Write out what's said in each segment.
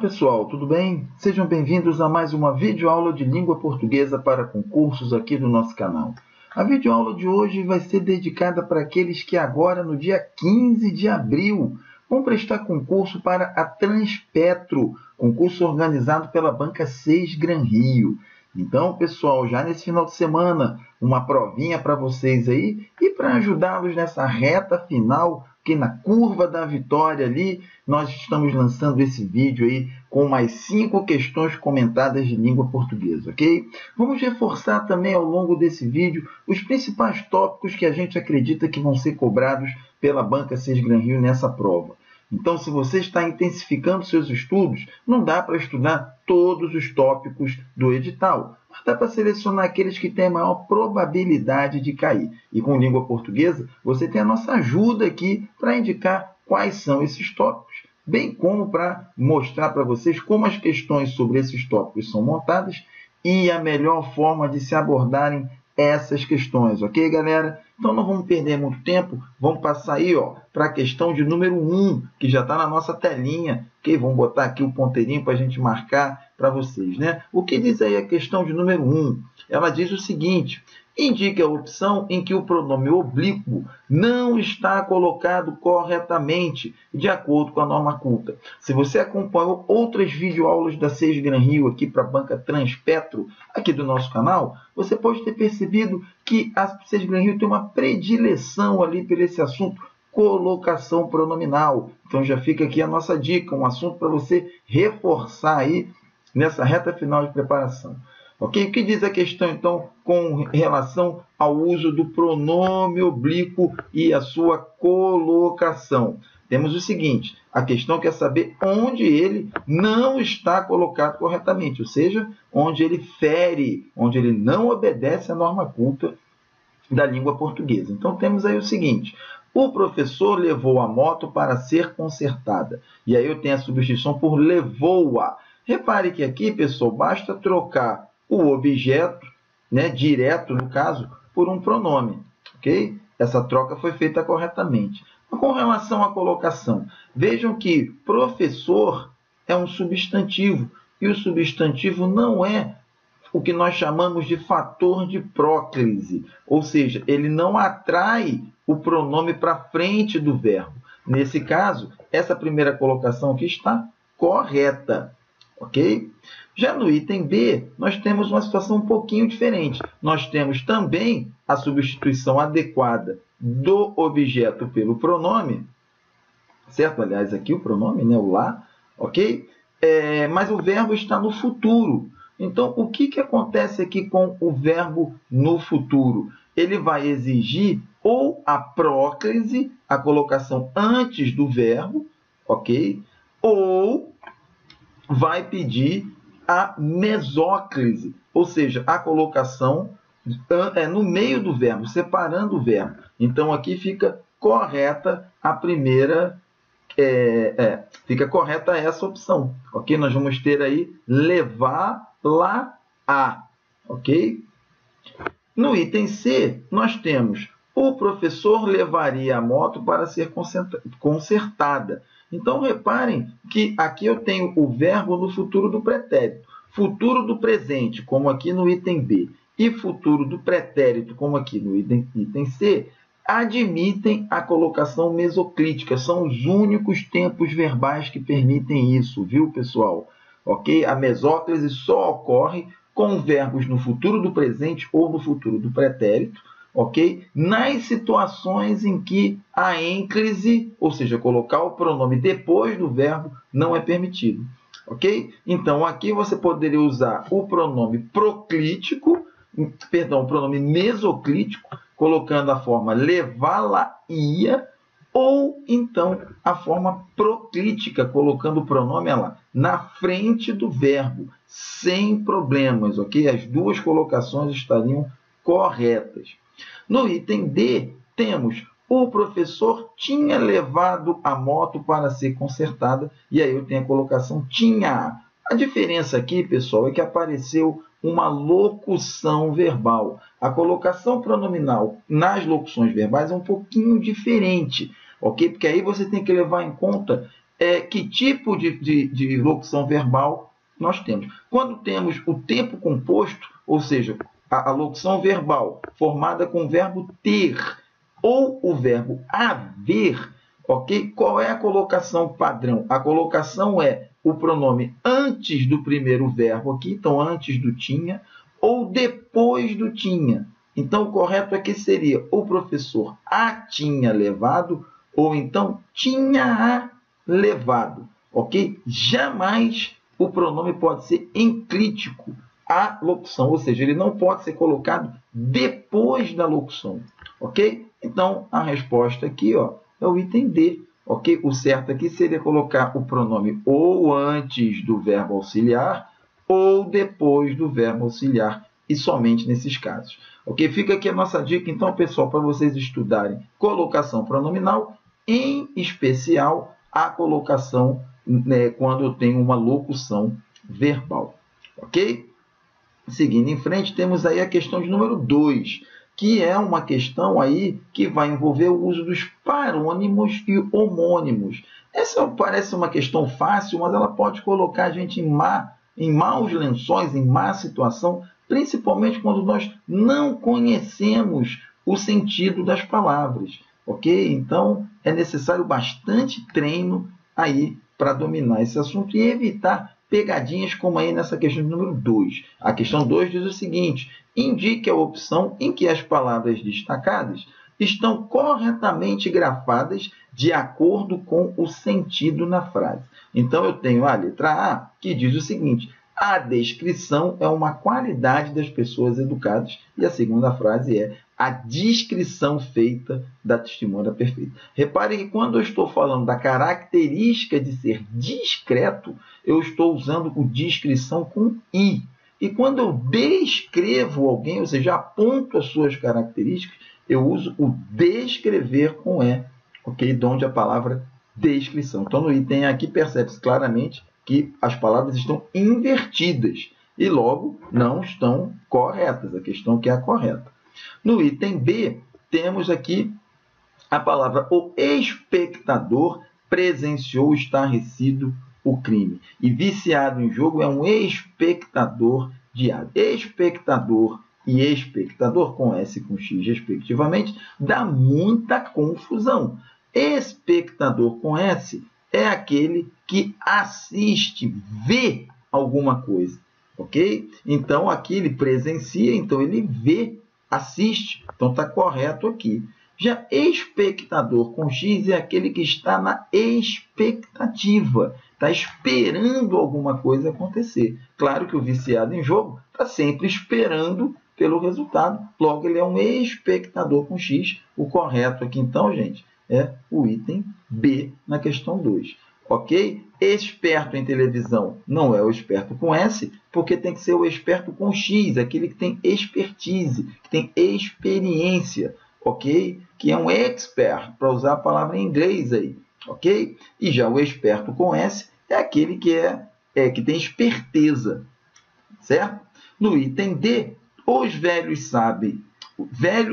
pessoal, tudo bem? Sejam bem-vindos a mais uma videoaula de língua portuguesa para concursos aqui do nosso canal. A videoaula de hoje vai ser dedicada para aqueles que agora, no dia 15 de abril, vão prestar concurso para a Transpetro, concurso organizado pela Banca 6 Gran Rio. Então, pessoal, já nesse final de semana, uma provinha para vocês aí e para ajudá-los nessa reta final, que na curva da vitória ali, nós estamos lançando esse vídeo aí com mais 5 questões comentadas de língua portuguesa, ok? Vamos reforçar também ao longo desse vídeo os principais tópicos que a gente acredita que vão ser cobrados pela Banca 6 Gran Rio nessa prova. Então, se você está intensificando seus estudos, não dá para estudar todos os tópicos do edital, mas dá para selecionar aqueles que têm a maior probabilidade de cair. E com língua portuguesa, você tem a nossa ajuda aqui para indicar quais são esses tópicos, bem como para mostrar para vocês como as questões sobre esses tópicos são montadas e a melhor forma de se abordarem essas questões, ok, galera? Então não vamos perder muito tempo, vamos passar aí para a questão de número 1, que já está na nossa telinha, ok? Vamos botar aqui o ponteirinho para a gente marcar para vocês, né? O que diz aí a questão de número 1? Ela diz o seguinte: indique a opção em que o pronome oblíquo não está colocado corretamente, de acordo com a norma culta. Se você acompanhou outras videoaulas da 6 Gran Rio aqui para a Banca Transpetro, aqui do nosso canal, você pode ter percebido que a 6 Gran Rio tem uma predileção ali por esse assunto, colocação pronominal. Então já fica aqui a nossa dica, um assunto para você reforçar aí nessa reta final de preparação. Ok? O que diz a questão, então, com relação ao uso do pronome oblíquo e a sua colocação? Temos o seguinte: a questão quer saber onde ele não está colocado corretamente, ou seja, onde ele fere, onde ele não obedece à norma culta da língua portuguesa. Então, temos aí o seguinte: o professor levou a moto para ser consertada. E aí eu tenho a substituição por levou-a. Repare que aqui, pessoal, basta trocar o objeto, né, direto, no caso, por um pronome, ok? Essa troca foi feita corretamente. Com relação à colocação, vejam que professor é um substantivo, e o substantivo não é o que nós chamamos de fator de próclise, ou seja, ele não atrai o pronome para frente do verbo. Nesse caso, essa primeira colocação aqui está correta, ok? Já no item B, nós temos uma situação um pouquinho diferente. Nós temos também a substituição adequada do objeto pelo pronome, certo? Aliás, aqui o pronome, né? O lá, ok? Mas o verbo está no futuro. Então, o que acontece aqui com o verbo no futuro? Ele vai exigir ou a próclise, a colocação antes do verbo, ok? Ou vai pedir a mesóclise, ou seja, a colocação no meio do verbo, separando o verbo. Então, aqui fica correta a primeira, fica correta essa opção, ok? Nós vamos ter aí levar-la-a, ok? No item C, nós temos o professor levaria a moto para ser consertada. Então, reparem que aqui eu tenho o verbo no futuro do pretérito. Futuro do presente, como aqui no item B, e futuro do pretérito, como aqui no item C, admitem a colocação mesoclítica. São os únicos tempos verbais que permitem isso, viu, pessoal? Ok? A mesóclise só ocorre com verbos no futuro do presente ou no futuro do pretérito, ok? Nas situações em que a ênclise, ou seja, colocar o pronome depois do verbo, não é permitido, ok? Então, aqui você poderia usar o pronome proclítico, perdão, o pronome mesoclítico, colocando a forma levá-la-ia, ou então a forma proclítica, colocando o pronome lá na frente do verbo, sem problemas, ok? As duas colocações estariam corretas. No item D, temos o professor tinha levado a moto para ser consertada, e aí eu tenho a colocação tinha. A diferença aqui, pessoal, é que apareceu uma locução verbal. A colocação pronominal nas locuções verbais é um pouquinho diferente, ok? Porque aí você tem que levar em conta que tipo de locução verbal nós temos. Quando temos o tempo composto, ou seja, a locução verbal formada com o verbo ter ou o verbo haver, ok? Qual é a colocação padrão? A colocação é o pronome antes do primeiro verbo aqui, então antes do tinha, ou depois do tinha. Então, o correto aqui seria o professor a tinha levado, ou então tinha a levado, ok? Jamais o pronome pode ser enclítico à locução, ou seja, ele não pode ser colocado depois da locução, ok? Então, a resposta aqui, ó, é o item D, ok? O certo aqui seria colocar o pronome ou antes do verbo auxiliar ou depois do verbo auxiliar, e somente nesses casos, ok? Fica aqui a nossa dica, então, pessoal, para vocês estudarem colocação pronominal, em especial a colocação, né, quando eu tenho uma locução verbal, ok? Seguindo em frente, temos aí a questão de número 2, que é uma questão aí que vai envolver o uso dos parônimos e homônimos. Essa parece uma questão fácil, mas ela pode colocar a gente em maus lençóis, em má situação, principalmente quando nós não conhecemos o sentido das palavras, ok? Então, é necessário bastante treino aí para dominar esse assunto e evitar pegadinhas como aí nessa questão número 2. A questão 2 diz o seguinte: indique a opção em que as palavras destacadas estão corretamente grafadas de acordo com o sentido na frase. Então, eu tenho a letra A, que diz o seguinte: a descrição é uma qualidade das pessoas educadas. E a segunda frase é: a descrição feita da testemunha perfeita. Repare que quando eu estou falando da característica de ser discreto, eu estou usando o descrição com I. E quando eu descrevo alguém, ou seja, aponto as suas características, eu uso o descrever com E, ok? De onde a palavra descrição. Então, no item aqui, percebe-se claramente que as palavras estão invertidas e, logo, não estão corretas. A questão que é a correta. No item B, temos aqui a palavra: o espectador presenciou estarrecido o crime. E viciado em jogo é um espectador diário. Espectador e espectador, com S e com X, respectivamente, dá muita confusão. Espectador com S é aquele que assiste, vê alguma coisa, ok? Então, aqui ele presencia, então ele vê, assiste, então está correto aqui. Já espectador com X é aquele que está na expectativa, está esperando alguma coisa acontecer. Claro que o viciado em jogo está sempre esperando pelo resultado, logo ele é um espectador com X. O correto aqui, então, gente, é o item B na questão 2. Ok? Esperto em televisão não é o esperto com S, porque tem que ser o esperto com X, aquele que tem expertise, que tem experiência, ok? Que é um expert, para usar a palavra em inglês aí, ok? E já o esperto com S é aquele que tem esperteza, certo? No item D, os velhos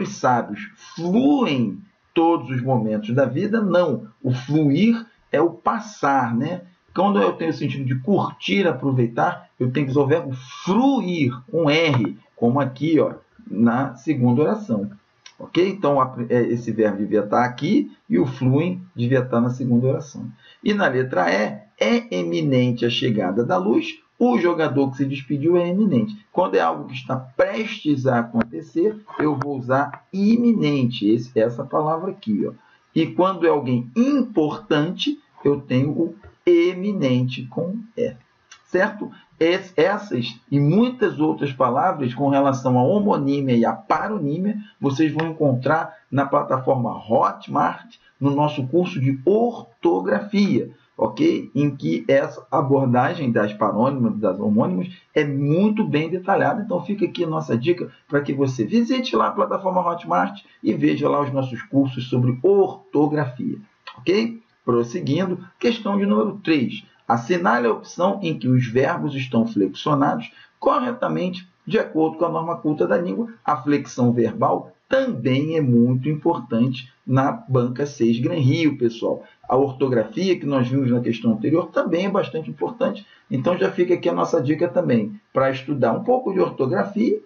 sábios fluem todos os momentos da vida? Não. O fluir é o passar, né? Quando eu tenho o sentido de curtir, aproveitar, eu tenho que usar o verbo fruir, um R, como aqui, ó, na segunda oração. Ok? Então, esse verbo devia estar aqui e o fluem devia estar na segunda oração. E na letra E, é eminente a chegada da luz. O jogador que se despediu é eminente. Quando é algo que está prestes a acontecer, eu vou usar iminente, essa palavra aqui, ó. E quando é alguém importante, eu tenho o eminente com E. Certo? Essas e muitas outras palavras com relação à homonímia e à paronímia, vocês vão encontrar na plataforma Hotmart, no nosso curso de ortografia, ok? Em que essa abordagem das parônimas, das homônimas, é muito bem detalhada. Então, fica aqui a nossa dica para que você visite lá a plataforma Hotmart e veja lá os nossos cursos sobre ortografia, ok? Prosseguindo, questão de número 3. Assinale a opção em que os verbos estão flexionados corretamente de acordo com a norma culta da língua, a flexão verbal também é muito importante na banca 6 Gran Rio, pessoal. A ortografia que nós vimos na questão anterior também é bastante importante. Então já fica aqui a nossa dica também para estudar um pouco de ortografia,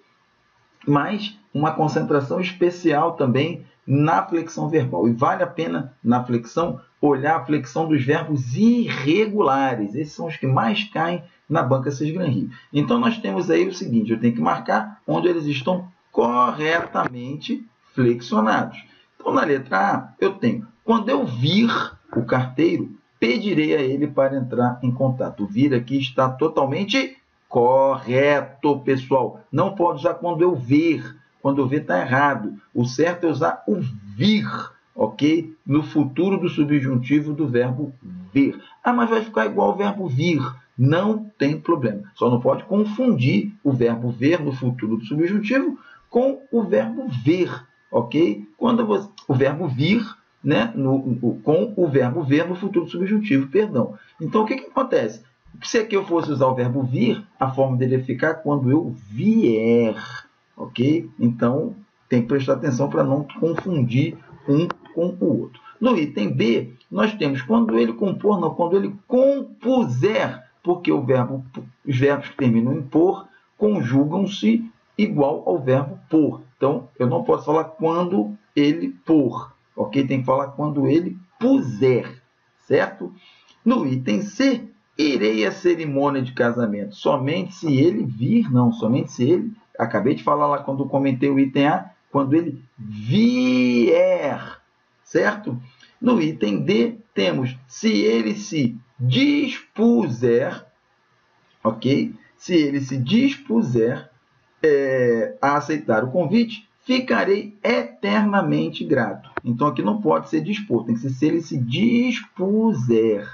mas uma concentração especial também na flexão verbal. E vale a pena, na flexão, olhar a flexão dos verbos irregulares. Esses são os que mais caem na banca 6 Gran Rio. Então, nós temos aí o seguinte, eu tenho que marcar onde eles estão corretamente flexionados. Então, na letra A, eu tenho, quando eu vir o carteiro, pedirei a ele para entrar em contato. O vir aqui está totalmente correto, pessoal. Não pode usar quando eu ver. Quando eu ver está errado. O certo é usar o vir, ok? No futuro do subjuntivo do verbo ver. Ah, mas vai ficar igual ao verbo vir. Não tem problema. Só não pode confundir o verbo ver no futuro do subjuntivo com o verbo ver, ok? Quando você, o verbo vir, né, com o verbo ver no futuro do subjuntivo, perdão. Então, o que acontece? Se aqui eu fosse usar o verbo vir, a forma dele é ficar quando eu vier, ok? Então, tem que prestar atenção para não confundir um com o outro. No item B, nós temos quando ele compor, não, quando ele compuser, porque os verbos que terminam em por conjugam-se igual ao verbo por. Então, eu não posso falar quando ele por, ok? Tem que falar quando ele puser, certo? No item C, irei à cerimônia de casamento. Somente se ele vir, não, somente se ele, acabei de falar lá quando comentei o item A, quando ele vier, certo? No item D, temos se ele se dispuser, ok? Se ele se dispuser a aceitar o convite, ficarei eternamente grato. Então, aqui não pode ser dispor, tem que ser se ele se dispuser,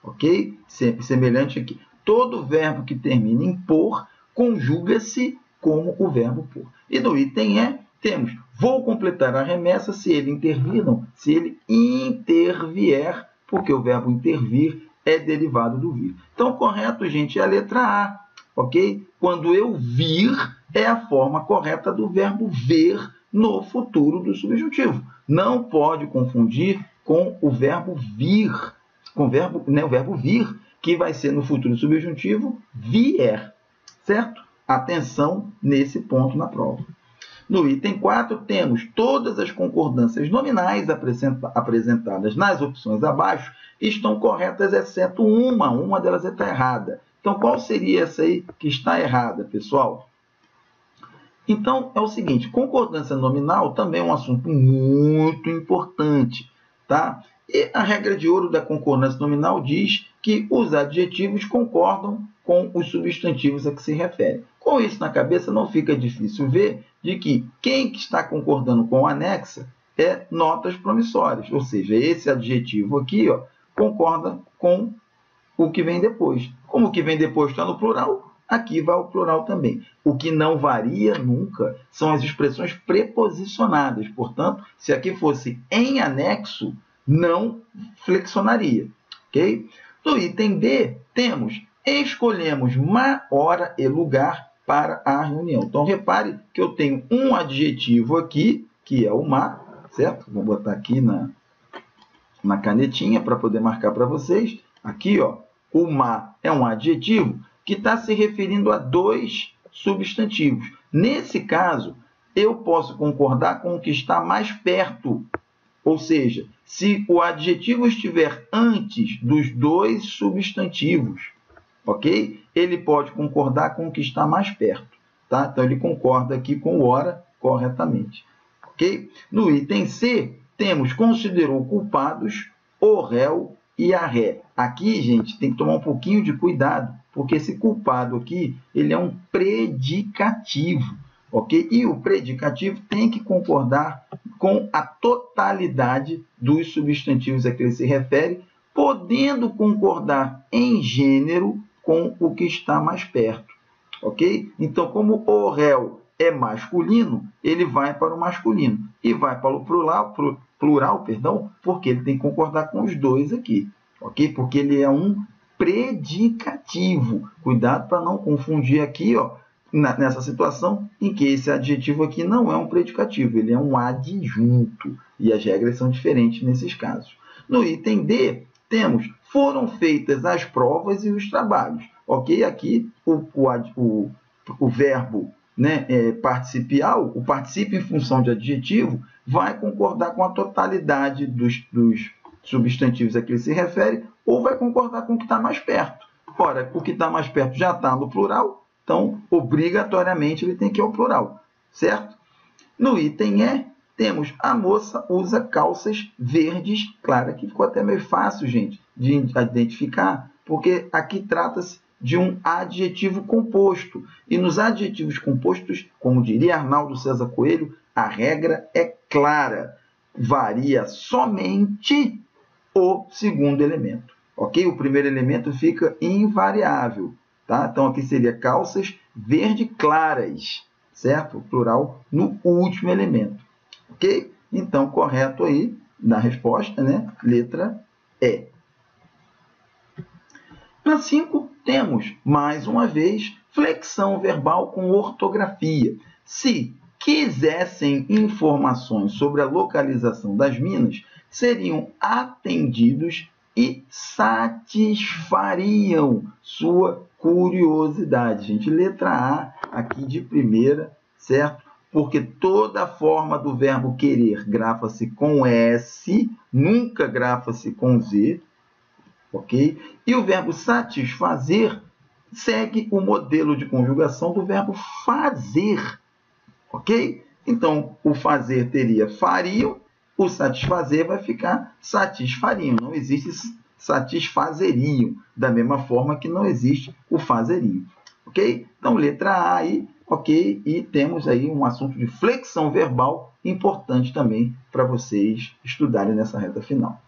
ok? Sempre semelhante aqui. Todo verbo que termina em por conjuga-se como o verbo por. E no item E, temos vou completar a remessa se ele intervir, não, se ele intervier, porque o verbo intervir é derivado do vir. Então, correto, gente, é a letra A, ok? Quando eu vir, é a forma correta do verbo ver no futuro do subjuntivo. Não pode confundir com o verbo vir, com o verbo vir, que vai ser no futuro subjuntivo vier, certo? Atenção nesse ponto na prova. No item 4, temos todas as concordâncias nominais apresentadas nas opções abaixo estão corretas, exceto uma delas está errada. Então, qual seria essa aí que está errada, pessoal? Então, é o seguinte, concordância nominal também é um assunto muito importante, tá? E a regra de ouro da concordância nominal diz que os adjetivos concordam com os substantivos a que se refere. Com isso na cabeça, não fica difícil ver de que quem está concordando com o anexa é notas promissórias, ou seja, esse adjetivo aqui, ó, concorda com o que vem depois. Como o que vem depois está no plural, aqui vai o plural também. O que não varia nunca são as expressões preposicionadas. Portanto, se aqui fosse em anexo, não flexionaria, ok? No item B, escolhemos má, hora e lugar para a reunião. Então, repare que eu tenho um adjetivo aqui, que é o má, certo? Vou botar aqui na canetinha para poder marcar para vocês. Aqui, ó, o má é um adjetivo que está se referindo a dois substantivos. Nesse caso, eu posso concordar com o que está mais perto. Ou seja, se o adjetivo estiver antes dos dois substantivos, ok? Ele pode concordar com o que está mais perto, tá? Então, ele concorda aqui com o hora corretamente, ok? No item C, temos considerou culpados o réu e a ré. Aqui, gente, tem que tomar um pouquinho de cuidado, porque esse culpado aqui, ele é um predicativo, ok? E o predicativo tem que concordar com a totalidade dos substantivos a que ele se refere, podendo concordar em gênero com o que está mais perto, ok? Então, como o réu é masculino, ele vai para o masculino e vai para o plural, porque ele tem que concordar com os dois aqui, ok? Porque ele é um predicativo. Cuidado para não confundir aqui, ó, nessa situação em que esse adjetivo aqui não é um predicativo, ele é um adjunto. E as regras são diferentes nesses casos. No item D, temos: foram feitas as provas e os trabalhos. Ok? Aqui o verbo, né, participial, o participo em função de adjetivo, vai concordar com a totalidade dos substantivos a que ele se refere, ou vai concordar com o que está mais perto. Ora, o que está mais perto já está no plural, então, obrigatoriamente, ele tem que ir ao plural, certo? No item E, temos: a moça usa calças verdes. Claro, aqui ficou até meio fácil, gente, de identificar, porque aqui trata-se de um adjetivo composto. E nos adjetivos compostos, como diria Arnaldo César Coelho, a regra é clara. Varia somente o segundo elemento. Ok? O primeiro elemento fica invariável. Tá? Então, aqui seria calças verde claras, certo? Plural no último elemento. Ok? Então, correto aí na resposta, né? Letra E. Na 5, temos, mais uma vez, flexão verbal com ortografia. Se quisessem informações sobre a localização das minas, seriam atendidos e satisfariam sua curiosidade. Gente, letra A aqui de primeira, certo? Porque toda forma do verbo querer grafa-se com S, nunca grafa-se com Z, ok? E o verbo satisfazer segue o modelo de conjugação do verbo fazer, ok? Então, o fazer teria fariam, o satisfazer vai ficar satisfariam. Não existe satisfazeriam, da mesma forma que não existe o fazeriam, ok? Então, letra A aí, ok? E temos aí um assunto de flexão verbal importante também para vocês estudarem nessa reta final.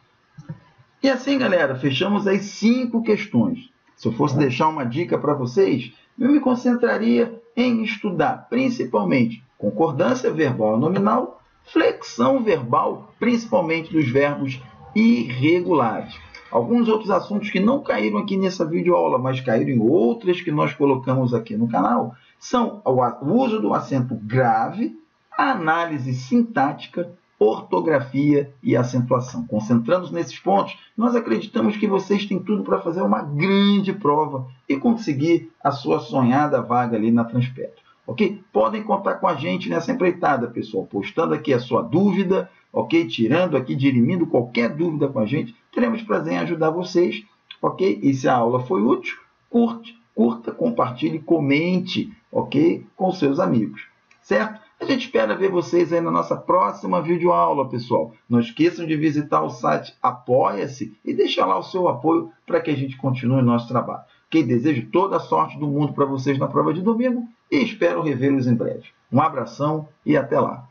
E assim, galera, fechamos as 5 questões. Se eu fosse deixar uma dica para vocês, eu me concentraria em estudar principalmente concordância verbal nominal, flexão verbal, principalmente dos verbos irregulares. Alguns outros assuntos que não caíram aqui nessa videoaula, mas caíram em outras que nós colocamos aqui no canal, são o uso do acento grave, a análise sintática, ortografia e acentuação. Concentrando-nos nesses pontos, nós acreditamos que vocês têm tudo para fazer uma grande prova e conseguir a sua sonhada vaga ali na Transpetro. Ok? Podem contar com a gente nessa empreitada, pessoal, postando aqui a sua dúvida, ok? Tirando aqui, dirimindo qualquer dúvida com a gente. Teremos prazer em ajudar vocês, ok? E se a aula foi útil, curta, compartilhe, comente, ok? Com seus amigos, certo? A gente espera ver vocês aí na nossa próxima videoaula, pessoal. Não esqueçam de visitar o site Apoia-se e deixar lá o seu apoio para que a gente continue o nosso trabalho. Ok? Desejo toda a sorte do mundo para vocês na prova de domingo e espero revê-los em breve. Um abração e até lá!